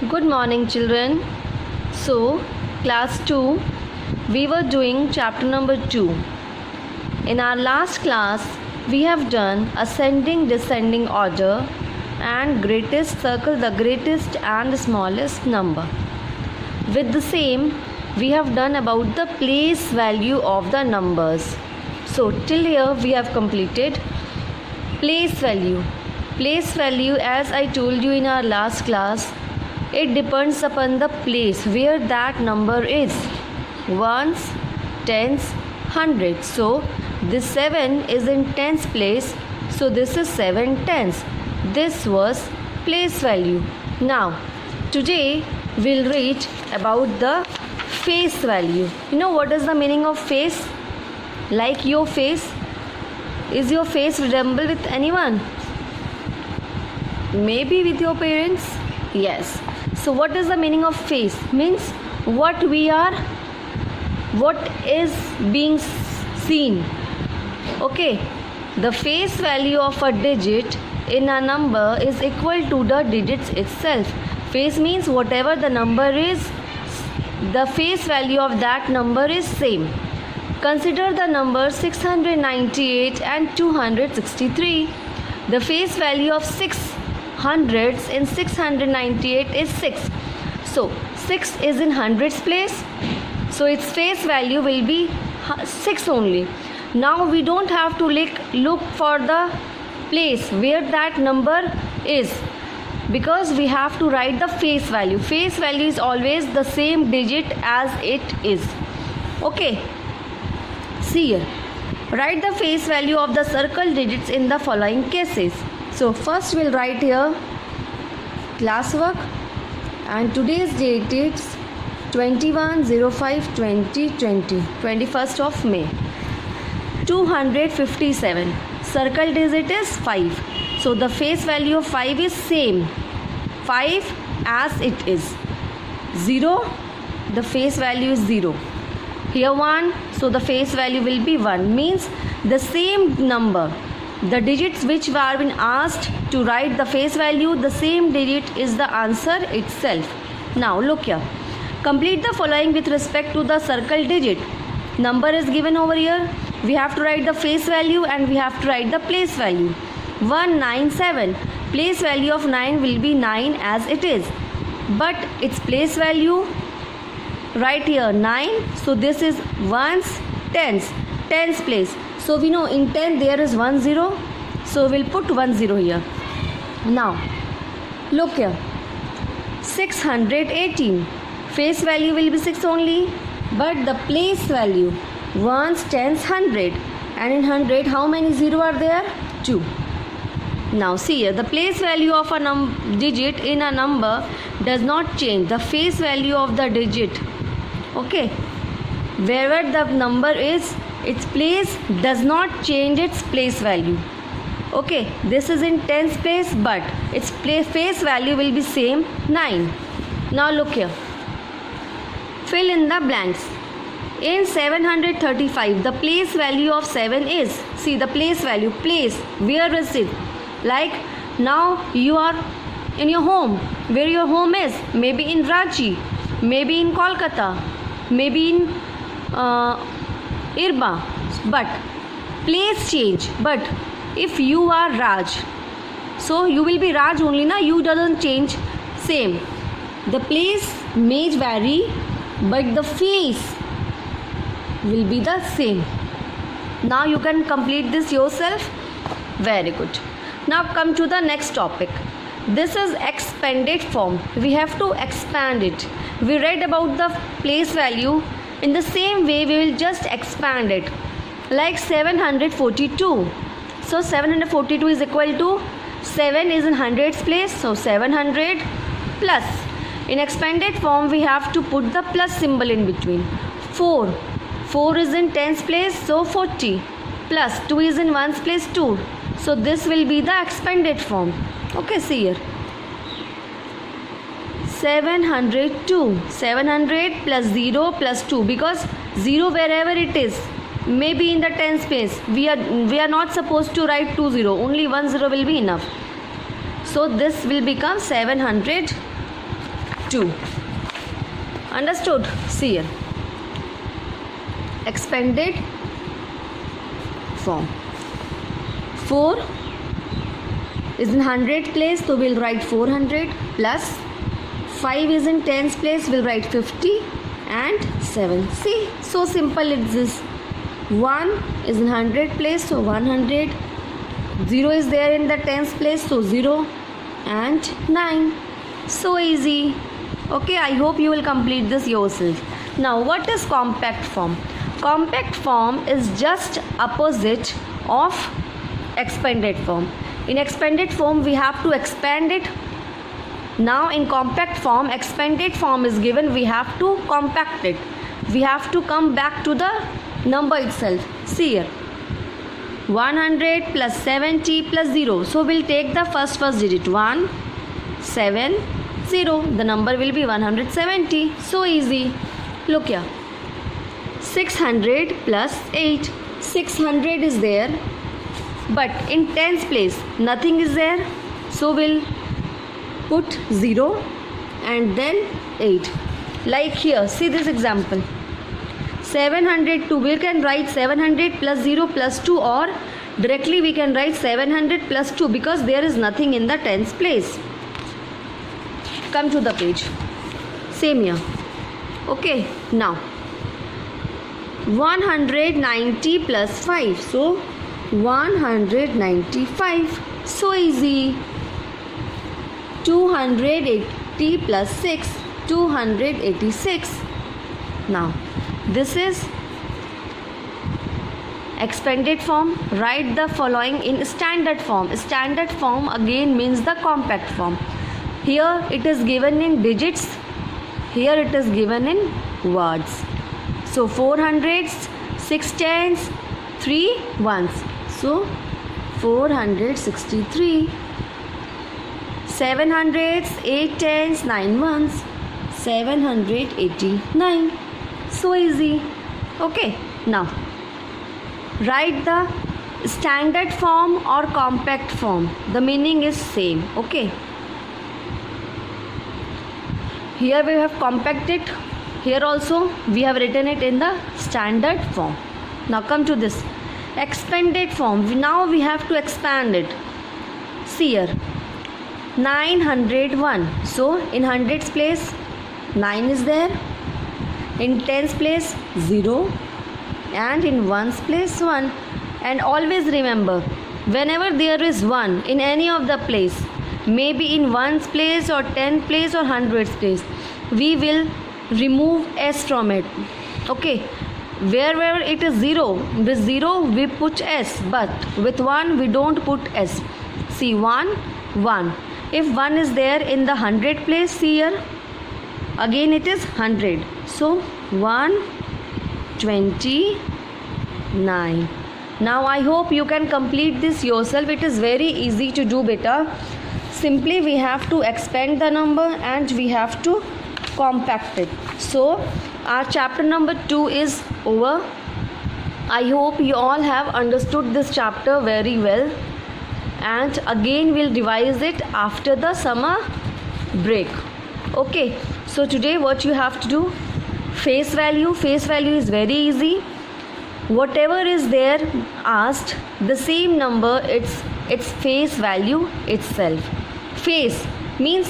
Good morning, children. So, class 2, we were doing chapter number 2. In our last class, we have done ascending, descending order and greatest circle the greatest and the smallest number. With the same, we have done about the place value of the numbers. So, till here we have completed place value. Place value, as I told you in our last class, it depends upon the place where that number is. Ones, tens, hundreds. So this 7 is in tens place. So this is 7 tens. This was place value. Now today we'll read about the face value. You know what is the meaning of face? Like your face. Is your face resemble with anyone? Maybe with your parents? Yes. So what is the meaning of face? Means what is being seen. Okay. The face value of a digit in a number is equal to the digits itself. Face means whatever the number is, the face value of that number is same. Consider the numbers 698 and 263. The face value of 600s in 698 is 6. So 6 is in hundreds place. So its face value will be 6 only. Now we don't have to look for the place where that number is, because we have to write the face value. Face value is always the same digit as it is. Okay. See here. Write the face value of the circle digits in the following cases. So first we'll write here classwork, and today's date is 21/05/2020, 21st of May. 257. Circle digit is 5. So the face value of 5 is same. 5 as it is. 0, the face value is 0. Here 1, so the face value will be 1. Means the same number. The digits which were been asked to write the face value, the same digit is the answer itself. Now look here. Complete the following with respect to the circle digit. Number is given over here. We have to write the face value and we have to write the place value. 197. Place value of 9 will be 9 as it is. But its place value, right here 9. So this is ones, tens. Tens place. So we know in 10 there is 1 0. So we'll put 1 0 here. Now look here. 618. Face value will be 6 only. But the place value, ones, tens, 100. And in 100 how many 0 are there? 2. Now see here. The place value of a digit in a number does not change. The face value of the digit. Okay. Wherever the number is, its place does not change its place value. Okay, this is in tens place, but its face value will be same, 9. Now look here. Fill in the blanks. In 735, the place value of 7 is, see the place value, place, where is it? Like now you are in your home, where your home is, maybe in Ranchi, maybe in Kolkata, maybe in Irba, but place change. But if you are Raj, so you will be Raj only, na? You doesn't change. Same. The place may vary, but the face will be the same. Now you can complete this yourself. Very good. Now come to the next topic. This is expanded form. We have to expand it. We read about the place value. In the same way, we will just expand it. Like 742. So 742 is equal to 7 is in hundreds place. So 700 plus. In expanded form, we have to put the plus symbol in between. 4. 4 is in tens place. So 40. Plus 2 is in ones place, 2. So this will be the expanded form. Okay, see here. 702. 700 plus 0 plus 2, because 0 wherever it is, maybe in the tens place, we are not supposed to write 2 0, only 1 0 will be enough. So this will become 702. 2. Understood? See here. Expanded form. 4 is in 100th place, so we'll write 400 plus 5 is in 10th place, we'll write 50 and 7. See, so simple it is. 1 is in 100th place, so 100. 0 is there in the 10th place, so 0 and 9. So easy. Okay, I hope you will complete this yourself. Now, what is compact form? Compact form is just opposite of expanded form. In expanded form, we have to expand it. Now, in compact form, expanded form is given, we have to compact it. We have to come back to the number itself. See here. 100 plus 70 plus 0. So, we'll take the first digit. 1, 7, 0. The number will be 170. So easy. Look here. 600 plus 8. 600 is there. But in 10th place, nothing is there. So, we'll put 0 and then 8. Like here, see this example. 702, we can write 700 plus 0 plus 2, or directly we can write 700 plus 2 because there is nothing in the 10th place. Come to the page. Same here. Okay, now 190 plus 5. So 195. So easy. 280 plus 6. 286. Now this is expanded form. Write the following in standard form. Standard form again means the compact form. Here it is given in digits. Here it is given in words. So 4 hundreds, 6 tens, 3 ones. So 463. 7 hundreds, 8 tens, 9 ones. 789. So easy. Okay, now write the standard form or compact form. The meaning is same. Okay, here we have compacted. Here also we have written it in the standard form. Now come to this expanded form. Now we have to expand it. See here, 901. So in hundreds place 9 is there. In tens place 0, and in ones place 1. And always remember, whenever there is 1 in any of the place, maybe in ones place or 10th place or hundreds place, we will remove s from it. Okay, wherever it is 0, with 0 we put s, but with 1 we don't put s. See, 1, 1. If 1 is there in the 100 place, see here, again it is 100. So 129. Now I hope you can complete this yourself. It is very easy to do, beta. Simply we have to expand the number and we have to compact it. So our chapter number 2 is over. I hope you all have understood this chapter very well, and again we'll revise it after the summer break. Okay, so today what you have to do, face value is very easy. Whatever is there asked, the same number, its face value itself. Face means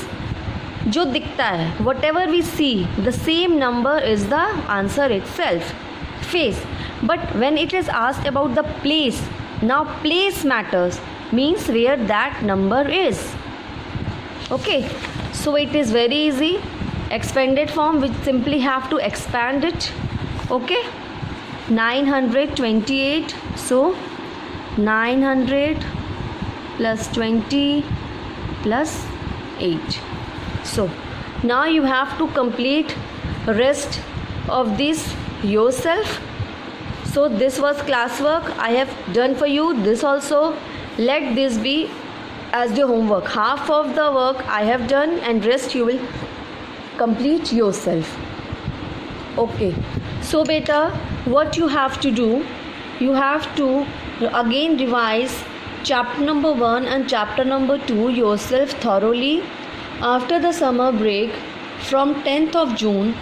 जो दिखता है, whatever we see, the same number is the answer itself. Face. But when it is asked about the place, now place matters, means where that number is. Okay, so it is very easy. Expanded form, we simply have to expand it. Okay, 928. So 900 plus 20 plus 8. So now you have to complete rest of this yourself. So this was classwork I have done for you. This also, let this be as your homework. Half of the work I have done and rest you will complete yourself. Okay, so beta, what you have to do, you have to again revise chapter number 1 and chapter number 2 yourself thoroughly. After the summer break, from 10th of June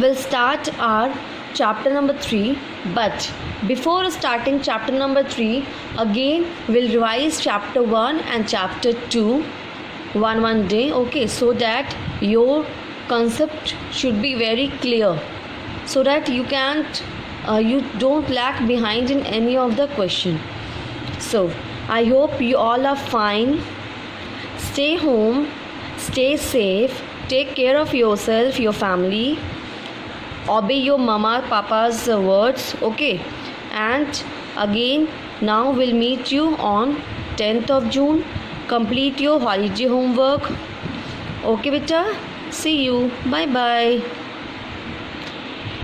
we'll start our chapter number 3, but before starting chapter number 3, again we'll revise chapter 1 and chapter 2 one day, okay, so that your concept should be very clear, so that you don't lag behind in any of the question. So I hope you all are fine. Stay home, stay safe, take care of yourself, your family, obey your mama papa's words, okay. And again, now we'll meet you on 10th of June. Complete your holiday homework, okay beta. See you, bye bye.